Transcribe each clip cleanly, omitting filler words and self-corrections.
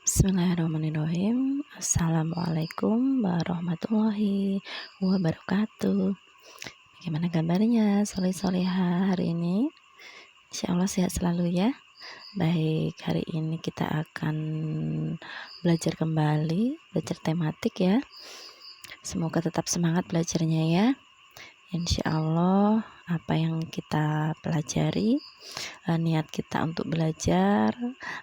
Bismillahirrahmanirrahim. Assalamualaikum warahmatullahi wabarakatuh. Bagaimana kabarnya soleh-soleha hari ini? Insya Allah sehat selalu ya. Baik, hari ini kita akan belajar kembali, belajar tematik ya. Semoga tetap semangat belajarnya ya. Insya Allah apa yang kita pelajari, niat kita untuk belajar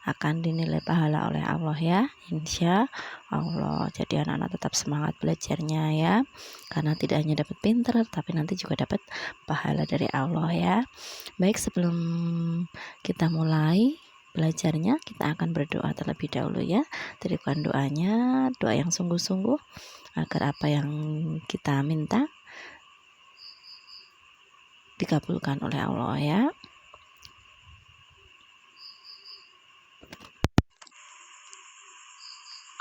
akan dinilai pahala oleh Allah ya, insya Allah. Jadi anak-anak tetap semangat belajarnya ya, karena tidak hanya dapat pinter tapi nanti juga dapat pahala dari Allah ya. Baik, sebelum kita mulai belajarnya, kita akan berdoa terlebih dahulu ya. Teruskan doanya, doa yang sungguh-sungguh agar apa yang kita minta dikabulkan oleh Allah ya.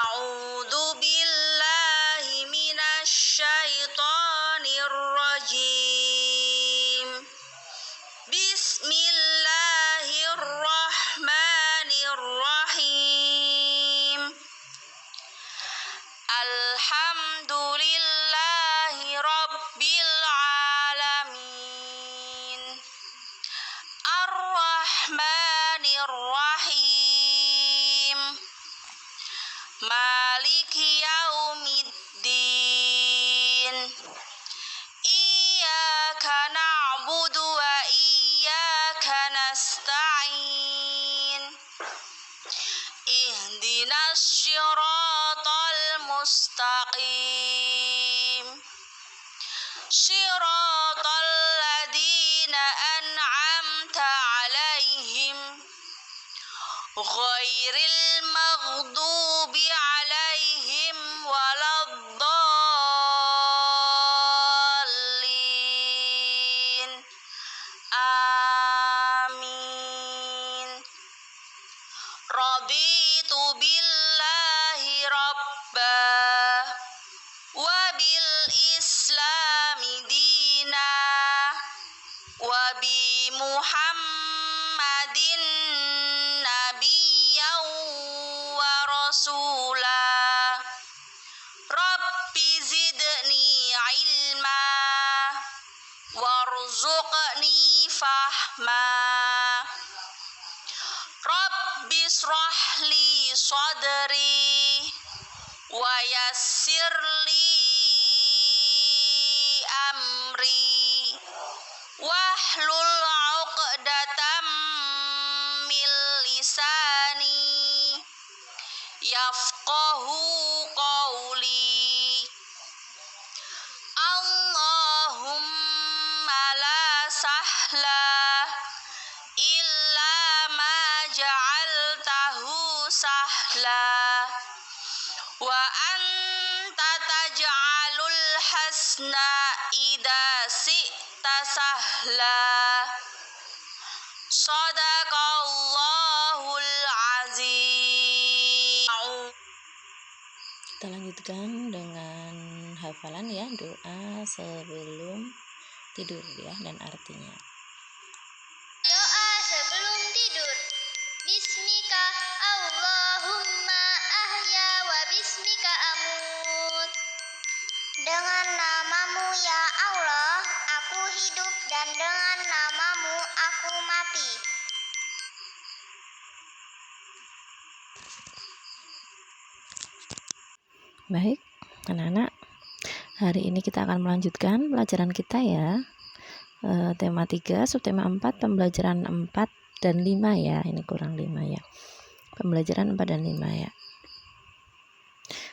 A'udzu billahi minasy syaithanir rajim. Bismillahirrahmanirrahim. Alhamdulillahi rabbil alamin. Ar-Rahmanir Rahim. Maliki yaumiddin. Iyyaka na'budu wa iyyaka nasta'in. Ihdinas syiratal mustaqim. Syiratal ladzina an'amta 'alaihim ghairil maghdubi 'alaihim waladdallin. Amin. Raditu billahi rabba wa bil islami dina wa bi Muhammadin nabiyyan wa rasula. Rabbi zidni ilma warzuqni fahma. Rabbi shrah li sadri wa yassir li amri wahlul 'uqdatam min lisani yafqahu qawli. Allahumma la sahla illa ma ja'altahu sahla wa anta taj'alul hasna idza syi'ta sahla. Shadaqallahul azim. Kita lanjutkan dengan hafalan ya, doa sebelum tidur ya, dan artinya. Doa sebelum tidur. Bismika Allahumma ahya wa bismika amut. Dengan namamu ya Allah, aku hidup, dan dengan namamu aku mati. Baik, anak-anak, hari ini kita akan melanjutkan pelajaran kita ya. Tema 3, subtema 4, pembelajaran 4 dan 5 ya. Ini kurang 5 ya. Pembelajaran 4 dan 5 ya.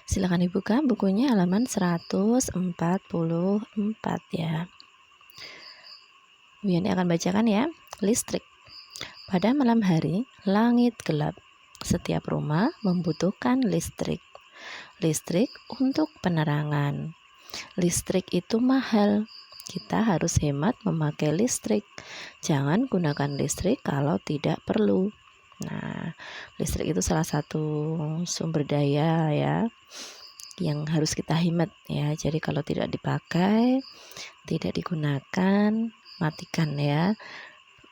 Silakan dibuka bukunya halaman 144 ya. Bu Yani akan bacakan ya. Listrik. Pada malam hari, langit gelap. Setiap rumah membutuhkan listrik. Listrik untuk penerangan. Listrik itu mahal. Kita harus hemat memakai listrik. Jangan gunakan listrik kalau tidak perlu. Nah, listrik itu salah satu sumber daya ya yang harus kita hemat ya. Jadi kalau tidak dipakai, tidak digunakan, matikan ya.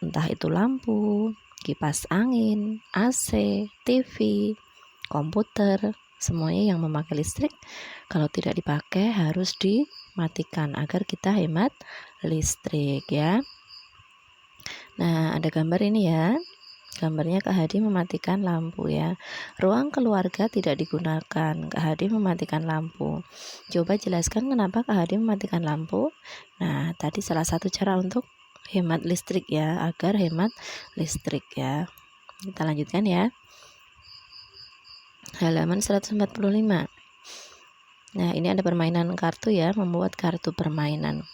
Entah itu lampu, kipas angin, AC, TV, komputer, semuanya yang memakai listrik kalau tidak dipakai harus dimatikan agar kita hemat listrik ya. Nah, ada gambar ini ya. Gambarnya Kak Hadi mematikan lampu ya. Ruang keluarga tidak digunakan. Kak Hadi mematikan lampu. Coba jelaskan kenapa Kak Hadi mematikan lampu. Nah, tadi salah satu cara untuk hemat listrik ya, agar hemat listrik ya. Kita lanjutkan ya. Halaman 145. Nah, ini ada permainan kartu ya, membuat kartu permainan.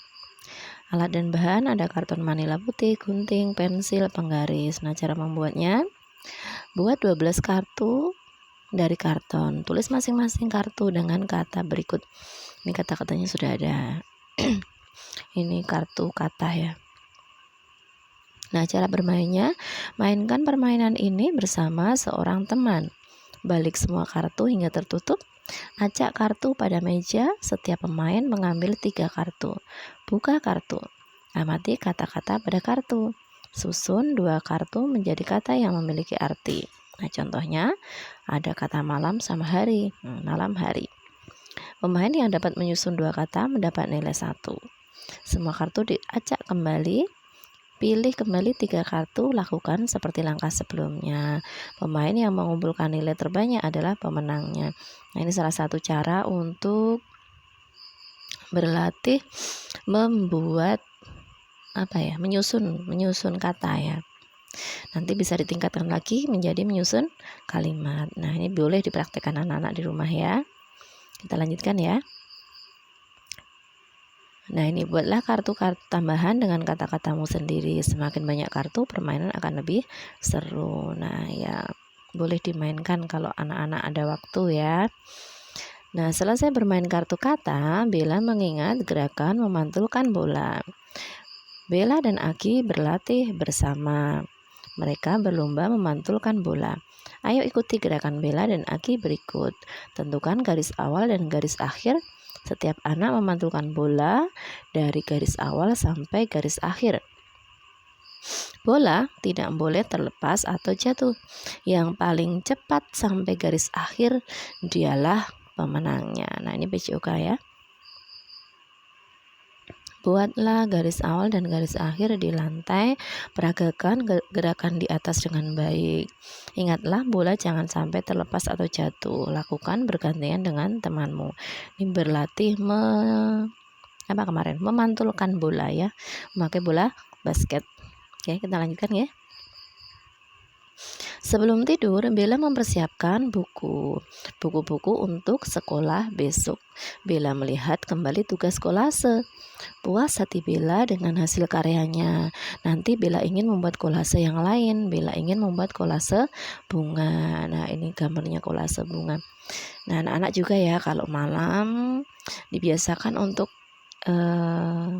Alat dan bahan ada karton manila putih, gunting, pensil, penggaris. Nah, cara membuatnya, buat 12 kartu dari karton. Tulis masing-masing kartu dengan kata berikut. Ini kata-katanya sudah ada. Ini kartu kata ya. Nah, cara bermainnya, mainkan permainan ini bersama seorang teman. Balik semua kartu hingga tertutup. Acak kartu pada meja, setiap pemain mengambil 3 kartu. Buka kartu. Amati kata-kata pada kartu. Susun 2 kartu menjadi kata yang memiliki arti. Nah, contohnya ada kata malam sama hari. Malam hari. Pemain yang dapat menyusun 2 kata mendapat nilai 1. Semua kartu diacak kembali. Pilih kembali 3 kartu, lakukan seperti langkah sebelumnya. Pemain yang mengumpulkan nilai terbanyak adalah pemenangnya. Nah, ini salah satu cara untuk berlatih membuat menyusun kata ya. Nanti bisa ditingkatkan lagi menjadi menyusun kalimat. Nah, ini boleh dipraktikkan anak-anak di rumah ya. Kita lanjutkan ya. Nah, ini buatlah kartu-kartu tambahan dengan kata-katamu sendiri. Semakin banyak kartu, permainan akan lebih seru. Nah, ya boleh dimainkan kalau anak-anak ada waktu ya. Nah, selesai bermain kartu kata, Bella mengingat gerakan memantulkan bola. Bella dan Aki berlatih bersama. Mereka berlomba memantulkan bola. Ayo ikuti gerakan Bella dan Aki berikut. Tentukan garis awal dan garis akhir. Setiap anak memantulkan bola dari garis awal sampai garis akhir. Bola tidak boleh terlepas atau jatuh. Yang paling cepat sampai garis akhir dialah pemenangnya. Nah, ini PJOK ya. Buatlah garis awal dan garis akhir di lantai. Peragakan gerakan di atas dengan baik. Ingatlah bola jangan sampai terlepas atau jatuh. Lakukan bergantian dengan temanmu. Ini berlatih memantulkan bola ya. Memakai bola basket. Oke, kita lanjutkan ya. Sebelum tidur, Bella mempersiapkan buku-buku untuk sekolah besok. Bella melihat kembali tugas kolase. Puas hati Bella dengan hasil karyanya. Nanti Bella ingin membuat kolase yang lain. Bella ingin membuat kolase bunga. Nah, ini gambarnya kolase bunga. Nah, anak-anak juga ya kalau malam dibiasakan untuk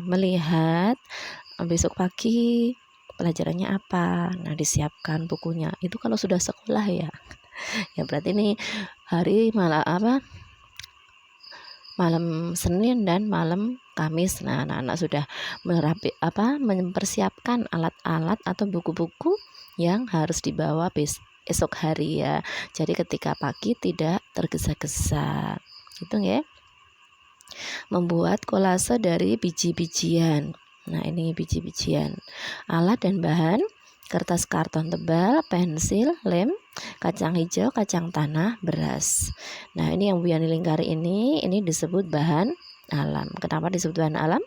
melihat besok pagi pelajarannya apa. Nah, disiapkan bukunya. Itu kalau sudah sekolah ya. Ya berarti ini hari malam Senin dan malam Kamis. Nah, anak-anak sudah mempersiapkan alat-alat atau buku-buku yang harus dibawa esok hari ya. Jadi ketika pagi tidak tergesa-gesa. Itu ya. Membuat kolase dari biji-bijian. Nah, ini biji-bijian. Alat dan bahan: kertas karton tebal, pensil, lem, kacang hijau, kacang tanah, beras. Nah, ini yang Bu Yani lingkari ini disebut bahan alam. Kenapa disebut bahan alam?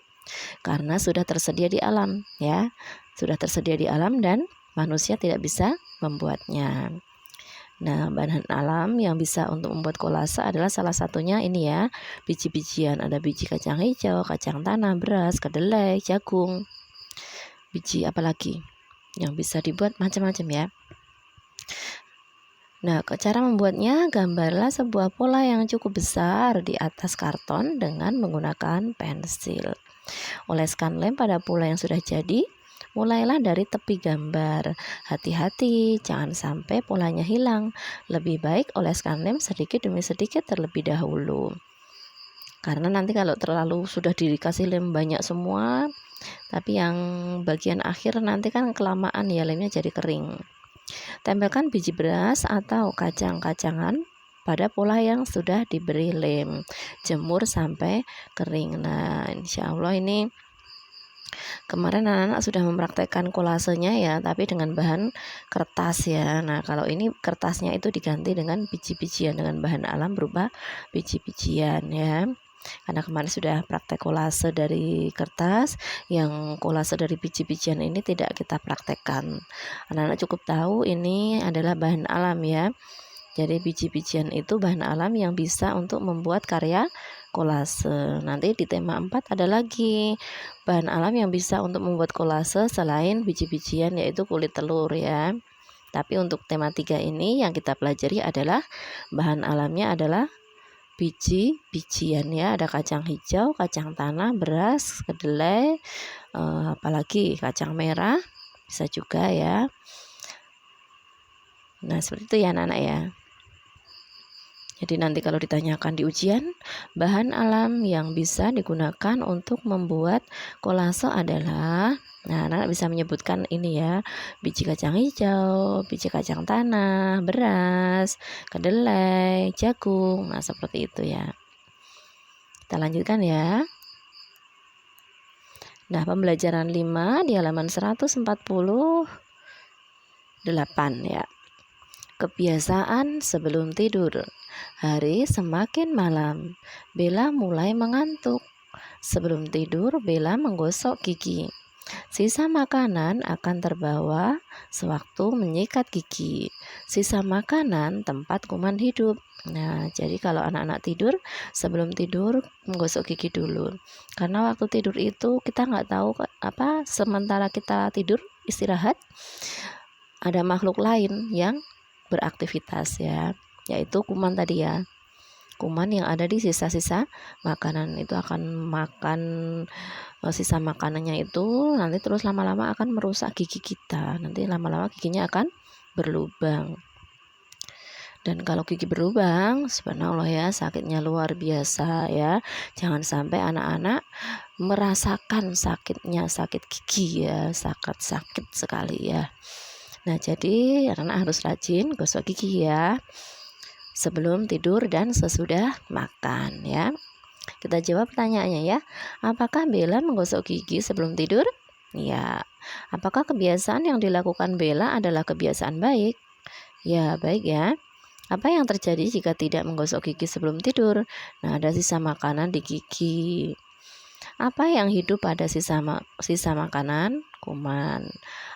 Karena sudah tersedia di alam ya. Sudah tersedia di alam dan manusia tidak bisa membuatnya. Nah, bahan alam yang bisa untuk membuat kolase adalah salah satunya ini ya, biji-bijian. Ada biji kacang hijau, kacang tanah, beras, kedelai, jagung. Biji apalagi yang bisa dibuat macam-macam ya. Nah, cara membuatnya, gambarlah sebuah pola yang cukup besar di atas karton dengan menggunakan pensil. Oleskan lem pada pola yang sudah jadi. Mulailah dari tepi gambar. Hati-hati, jangan sampai polanya hilang. Lebih baik oleskan lem sedikit demi sedikit terlebih dahulu. Karena nanti kalau terlalu sudah dikasih lem banyak semua, tapi yang bagian akhir nanti kan kelamaan ya lemnya jadi kering. Tempelkan biji beras atau kacang-kacangan pada pola yang sudah diberi lem. Jemur sampai kering. Nah, insya Allah ini kemarin anak-anak sudah mempraktekkan kolasenya ya, tapi dengan bahan kertas ya. Nah, kalau ini kertasnya itu diganti dengan biji-bijian, dengan bahan alam berupa biji-bijian ya. Karena kemarin sudah praktek kolase dari kertas, yang kolase dari biji-bijian ini tidak kita praktekkan. Anak-anak cukup tahu ini adalah bahan alam ya. Jadi biji-bijian itu bahan alam yang bisa untuk membuat karya kolase. Nanti di tema 4 ada lagi bahan alam yang bisa untuk membuat kolase selain biji-bijian, yaitu kulit telur ya. Tapi untuk tema 3 ini yang kita pelajari adalah bahan alamnya adalah biji-bijian ya. Ada kacang hijau, kacang tanah, beras, kedelai, apalagi kacang merah bisa juga ya. Nah, seperti itu ya anak-anak ya. Jadi nanti kalau ditanyakan di ujian, bahan alam yang bisa digunakan untuk membuat kolase adalah, nah anak-anak bisa menyebutkan ini ya, biji kacang hijau, biji kacang tanah, beras, kedelai, jagung. Nah, seperti itu ya. Kita lanjutkan ya. Nah, pembelajaran 5 di halaman 148 ya. Kebiasaan sebelum tidur. Hari semakin malam, Bella mulai mengantuk. Sebelum tidur, Bella menggosok gigi. Sisa makanan akan terbawa sewaktu menyikat gigi. Sisa makanan tempat kuman hidup. Nah, jadi kalau anak-anak tidur, sebelum tidur menggosok gigi dulu. Karena waktu tidur itu kita nggak tahu apa, sementara kita tidur istirahat, ada makhluk lain yang beraktivitas ya, yaitu kuman tadi ya. Kuman yang ada di sisa-sisa makanan itu akan makan sisa makanannya itu, nanti terus lama-lama akan merusak gigi kita. Nanti lama-lama giginya akan berlubang. Dan kalau gigi berlubang, subhanallah ya, sakitnya luar biasa ya. Jangan sampai anak-anak merasakan sakit gigi ya, sakit sekali ya. Nah, jadi anak-anak harus rajin gosok gigi ya, sebelum tidur dan sesudah makan ya. Kita jawab pertanyaannya ya. Apakah Bella menggosok gigi sebelum tidur? Ya. Apakah kebiasaan yang dilakukan Bella adalah kebiasaan baik? Ya, baik ya. Apa yang terjadi jika tidak menggosok gigi sebelum tidur? Nah, ada sisa makanan di gigi. Apa yang hidup pada sisa makanan? Kuman.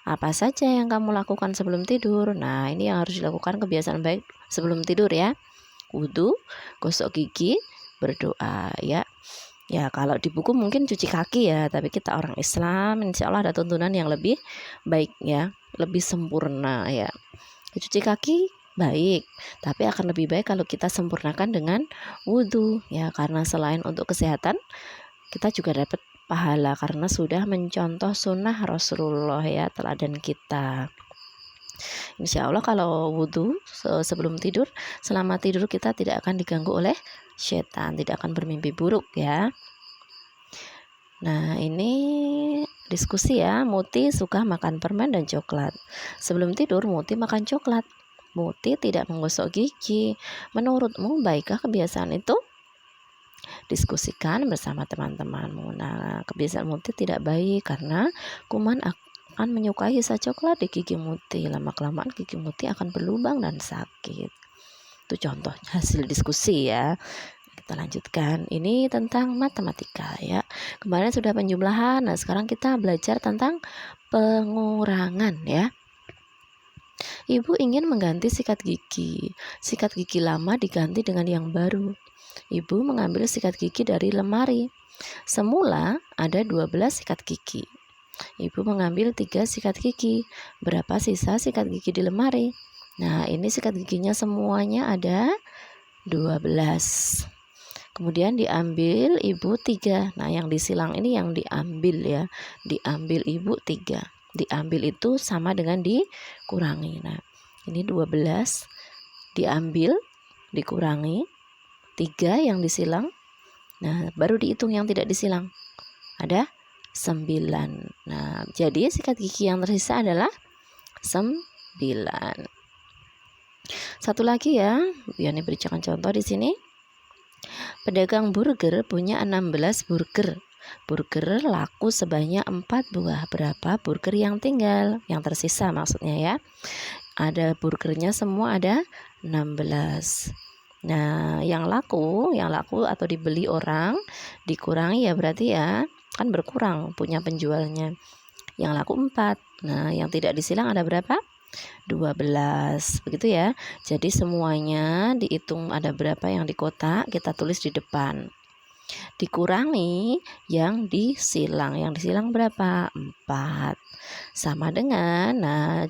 Apa saja yang kamu lakukan sebelum tidur? Nah, ini yang harus dilakukan kebiasaan baik sebelum tidur ya. Wudu, gosok gigi, berdoa ya. Ya, kalau di buku mungkin cuci kaki ya, tapi kita orang Islam, insya Allah ada tuntunan yang lebih baik ya, lebih sempurna ya. Cuci kaki baik, tapi akan lebih baik kalau kita sempurnakan dengan wudu ya, karena selain untuk kesehatan, kita juga dapat pahala karena sudah mencontoh sunnah Rasulullah ya, teladan kita. Insya Allah kalau wudhu sebelum tidur, selama tidur kita tidak akan diganggu oleh setan, tidak akan bermimpi buruk ya. Nah, ini diskusi ya. Muti suka makan permen dan coklat. Sebelum tidur Muti makan coklat. Muti tidak menggosok gigi. Menurutmu baikkah kebiasaan itu? Diskusikan bersama teman-temanmu. Nah, kebiasaan Muti tidak baik karena kuman akan menyukai sisa coklat di gigi Muti. Lama-kelamaan gigi Muti akan berlubang dan sakit. Itu contoh hasil diskusi ya. Kita lanjutkan. Ini tentang matematika ya. Kemarin sudah penjumlahan. Nah, sekarang kita belajar tentang pengurangan ya. Ibu ingin mengganti sikat gigi. Sikat gigi lama diganti dengan yang baru. Ibu mengambil sikat gigi dari lemari. Semula ada 12 sikat gigi. Ibu mengambil 3 sikat gigi. Berapa sisa sikat gigi di lemari? Nah, ini sikat giginya semuanya ada 12. Kemudian diambil ibu 3. Nah, yang disilang ini yang diambil ya. Diambil ibu 3. Diambil itu sama dengan dikurangi. Nah, ini 12 diambil, dikurangi 3 yang disilang. Nah, baru dihitung yang tidak disilang. Ada 9. Nah, jadi sikat gigi yang tersisa adalah 9. Satu lagi ya, biar berikan contoh di sini. Pedagang burger punya 16 burger. Burger laku sebanyak 4 buah. Berapa burger yang tinggal? Yang tersisa maksudnya ya. Ada burgernya semua ada 16. Nah, yang laku atau dibeli orang dikurangi ya berarti ya, kan berkurang punya penjualnya. Yang laku 4. Nah, yang tidak disilang ada berapa? 12. Begitu ya. Jadi semuanya dihitung ada berapa yang di kotak, kita tulis di depan. Dikurangi yang disilang. Yang disilang berapa? 4. Sama dengan, nah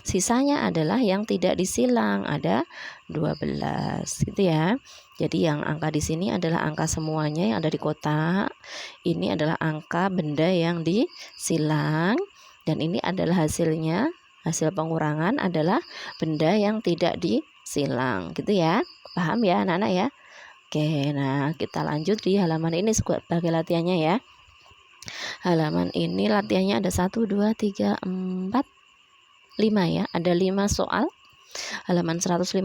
sisanya adalah yang tidak disilang, ada 12 gitu ya. Jadi yang angka di sini adalah angka semuanya yang ada di kotak. Ini adalah angka benda yang disilang dan ini adalah hasilnya. Hasil pengurangan adalah benda yang tidak disilang gitu ya. Paham ya anak-anak ya? Oke, nah kita lanjut di halaman ini sebagai latihannya ya. Halaman ini latihannya ada 1, 2, 3, 4, 5 ya. Ada 5 soal. Halaman 150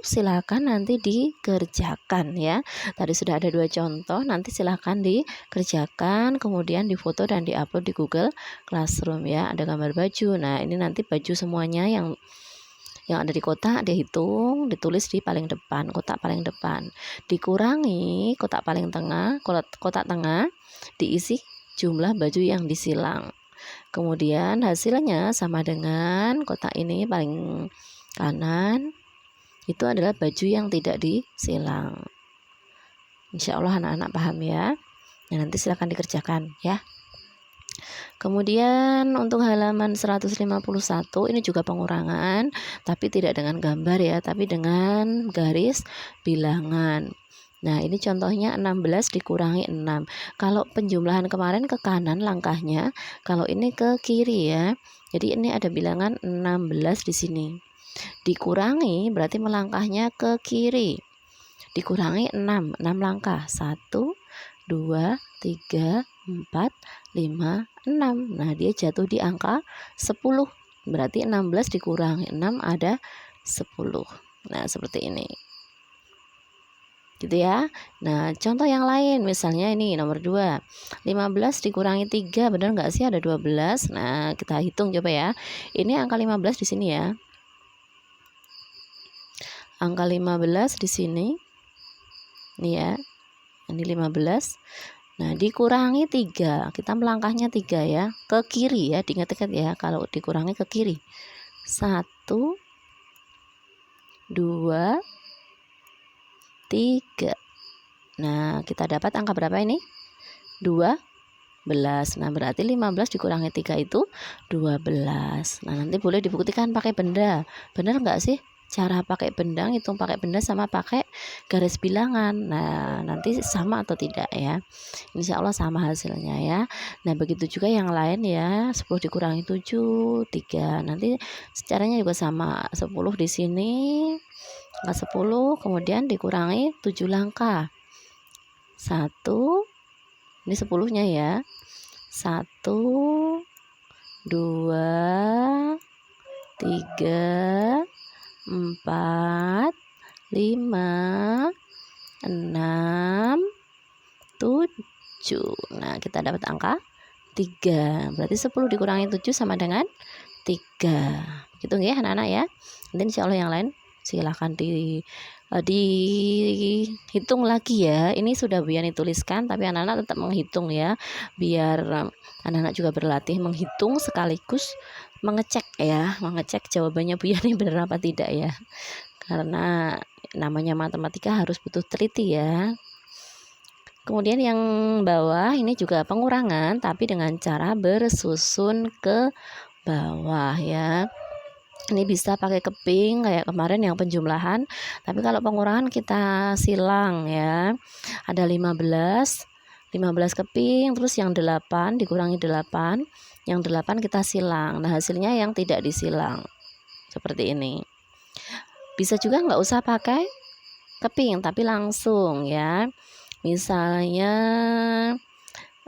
silakan nanti dikerjakan ya. Tadi sudah ada 2 contoh, nanti silakan dikerjakan, kemudian difoto dan diupload di Google Classroom ya. Ada gambar baju. Nah, ini nanti baju semuanya yang ada di kotak dihitung, ditulis di paling depan, kotak paling depan. Dikurangi kotak paling tengah, kotak tengah diisi jumlah baju yang disilang. Kemudian hasilnya sama dengan kotak ini paling kanan, itu adalah baju yang tidak disilang. Insya Allah anak-anak paham ya. Nah, nanti silakan dikerjakan ya. Kemudian untuk halaman 151 ini juga pengurangan, tapi tidak dengan gambar ya, tapi dengan garis bilangan. Nah, ini contohnya 16 dikurangi 6. Kalau penjumlahan kemarin ke kanan langkahnya, kalau ini ke kiri ya. Jadi ini ada bilangan 16 di sini. Dikurangi berarti melangkahnya ke kiri. Dikurangi 6 langkah. 1, 2, 3, 4, 5, 6. Nah, dia jatuh di angka 10. Berarti 16 dikurangi 6 ada 10. Nah, seperti ini. Gitu ya. Nah, contoh yang lain misalnya ini nomor 2. 15 dikurangi 3, benar nggak sih ada 12? Nah, kita hitung coba ya. Ini angka 15 di sini ya. Angka 15 di sini. Nih ya. Ini 15. Nah, dikurangi 3. Kita melangkahnya 3 ya. Ke kiri ya, diingat-ingat ya kalau dikurangi ke kiri. 1, 2, 3. Nah, kita dapat angka berapa ini? 12. Nah, berarti 15 dikurangi 3 itu 12. Nah, nanti boleh dibuktikan pakai benda. Benar nggak sih? Cara pakai benda, hitung pakai benda sama pakai garis bilangan. Nah, nanti sama atau tidak ya. Insya Allah sama hasilnya ya. Nah, begitu juga yang lain ya. 10 dikurangi 7, 3. Nanti caranya juga sama. 10 di sini, angka 10, kemudian dikurangi 7 langkah. 1, ini 10-nya ya. 1, 2, 3, 4, 5, 6, 7. Nah, kita dapat angka 3. Berarti 10 dikurangi 7 sama dengan 3. Gitu ya anak-anak ya. Nanti insya Allah yang lain silahkan dihitung lagi ya. Ini sudah Bian tuliskan, tapi anak-anak tetap menghitung ya, biar anak-anak juga berlatih menghitung sekaligus mengecek jawabannya Bu Yani benar apa tidak ya, karena namanya matematika harus butuh teliti ya. Kemudian yang bawah ini juga pengurangan tapi dengan cara bersusun ke bawah ya. Ini bisa pakai keping kayak kemarin yang penjumlahan, tapi kalau pengurangan kita silang ya. Ada 15 keping, terus yang 8 dikurangi 8, yang 8 kita silang. Nah, hasilnya yang tidak disilang seperti ini. Bisa juga nggak usah pakai keping tapi langsung ya. Misalnya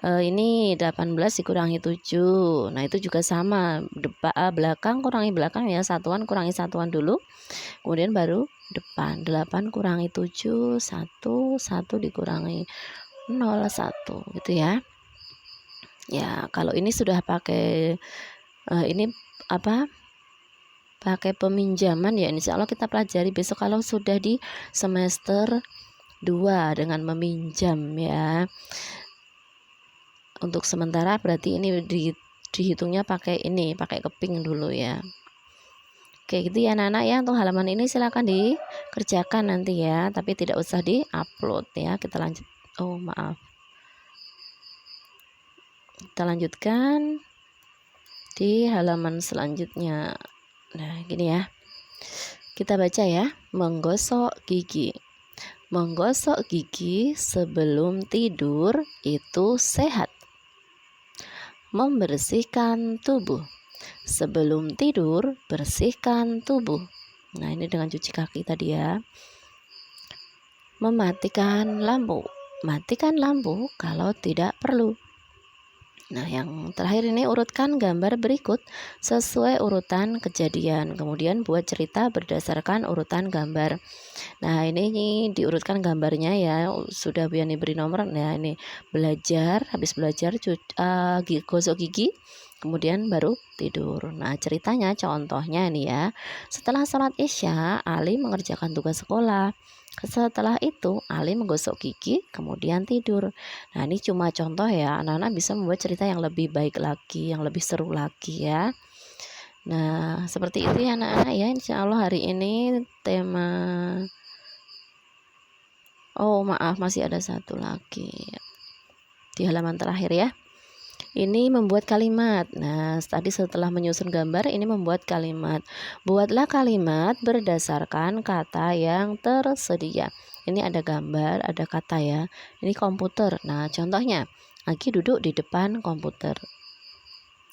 Ini 18 dikurangi 7. Nah, itu juga sama. Belakang kurangi belakang ya, satuan kurangi satuan dulu. Kemudian baru depan. 8 kurangi 7, 1, 1 dikurangi 0, 1 gitu ya. Ya, kalau ini sudah pakai ini apa? Pakai peminjaman ya, insya Allah kita pelajari besok kalau sudah di semester 2 dengan meminjam ya. Untuk sementara berarti ini dihitungnya pakai keping dulu ya. Oke gitu ya anak-anak ya, untuk halaman ini silakan dikerjakan nanti ya, tapi tidak usah di-upload ya. Kita lanjut. Oh maaf, kita lanjutkan di halaman selanjutnya. Nah gini ya, kita baca ya. Menggosok gigi. Menggosok gigi sebelum tidur itu sehat. Membersihkan tubuh. Sebelum tidur, bersihkan tubuh. Nah, ini dengan cuci kaki tadi ya. Mematikan lampu. Matikan lampu kalau tidak perlu. Nah, yang terakhir ini urutkan gambar berikut sesuai urutan kejadian. Kemudian buat cerita berdasarkan urutan gambar. Nah, ini diurutkan gambarnya ya. Sudah Bu Yani beri nomor. Nah, ini belajar, habis belajar gosok gigi, kemudian baru tidur. Nah, ceritanya contohnya ini ya. Setelah sholat Isya, Ali mengerjakan tugas sekolah. Setelah itu, Ali menggosok gigi, kemudian tidur. Nah, ini cuma contoh ya. Anak-anak bisa membuat cerita yang lebih baik lagi, yang lebih seru lagi ya. Nah, seperti itu ya anak-anak ya. Insya Allah hari ini tema. Oh, maaf, masih ada satu lagi di halaman terakhir ya. Ini membuat kalimat. Nah, tadi setelah menyusun gambar, ini membuat kalimat. Buatlah kalimat berdasarkan kata yang tersedia. Ini ada gambar, ada kata ya. Ini komputer. Nah, contohnya, Aki duduk di depan komputer.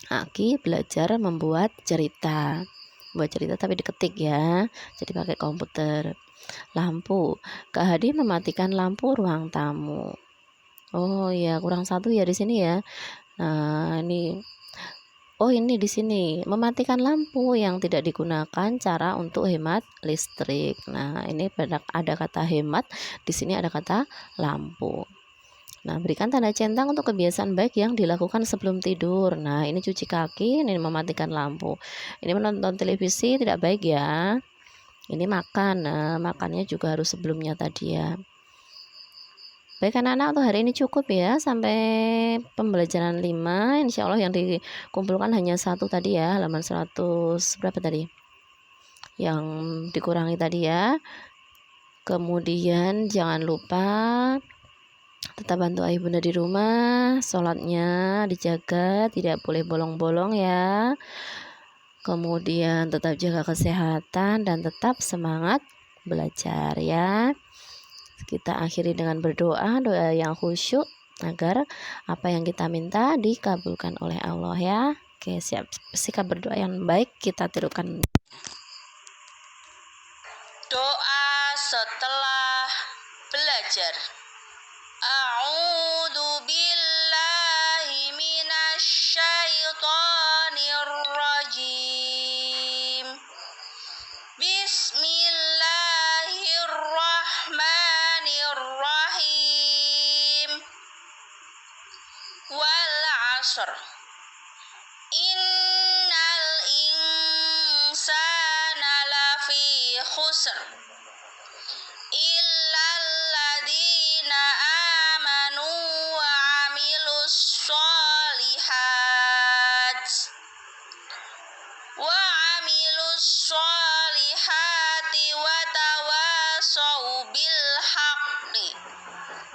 Aki belajar membuat cerita. Buat cerita tapi diketik ya. Jadi pakai komputer. Lampu. Kak Hadi mematikan lampu ruang tamu. Oh ya, kurang satu ya di sini ya. Nah, ini di sini mematikan lampu yang tidak digunakan cara untuk hemat listrik. Nah, ini ada kata hemat, di sini ada kata lampu. Nah, berikan tanda centang untuk kebiasaan baik yang dilakukan sebelum tidur. Nah, ini cuci kaki, ini mematikan lampu. Ini menonton televisi tidak baik ya. Ini makan. Nah, makannya juga harus sebelumnya tadi ya. Baik anak-anak, untuk hari ini cukup ya, sampai pembelajaran 5. Insya Allah yang dikumpulkan hanya satu tadi ya, halaman 100 berapa tadi yang dikurangi tadi ya. Kemudian jangan lupa tetap bantu ayah bunda di rumah, sholatnya dijaga, tidak boleh bolong-bolong ya. Kemudian tetap jaga kesehatan dan tetap semangat belajar ya. Kita akhiri dengan berdoa, doa yang khusyuk agar apa yang kita minta dikabulkan oleh Allah ya. Oke, siap. Sikap berdoa yang baik kita tirukan. Doa setelah belajar. A'udzu billahi minasy syaithanir rajim. Bismillahirrahmanirrahim. Wal 'ashr. Innal insana lafi khusr. Illal ladzina amanu wa 'amilus sholihat. Wa 'amilus sholihati wa tawasau bil haqqi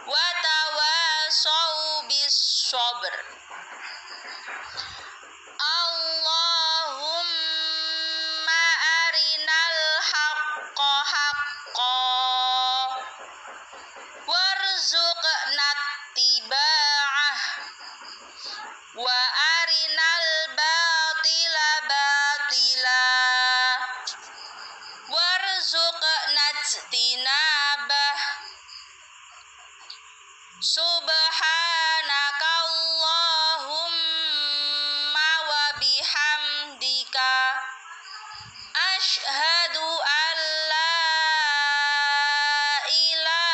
wa tawasau bis sabr. Allahumma arinal haqqa haqqan warzuqna ittiba'ah wa arinal batila batila warzuqna ijtinabah. Subhanakallahumma ila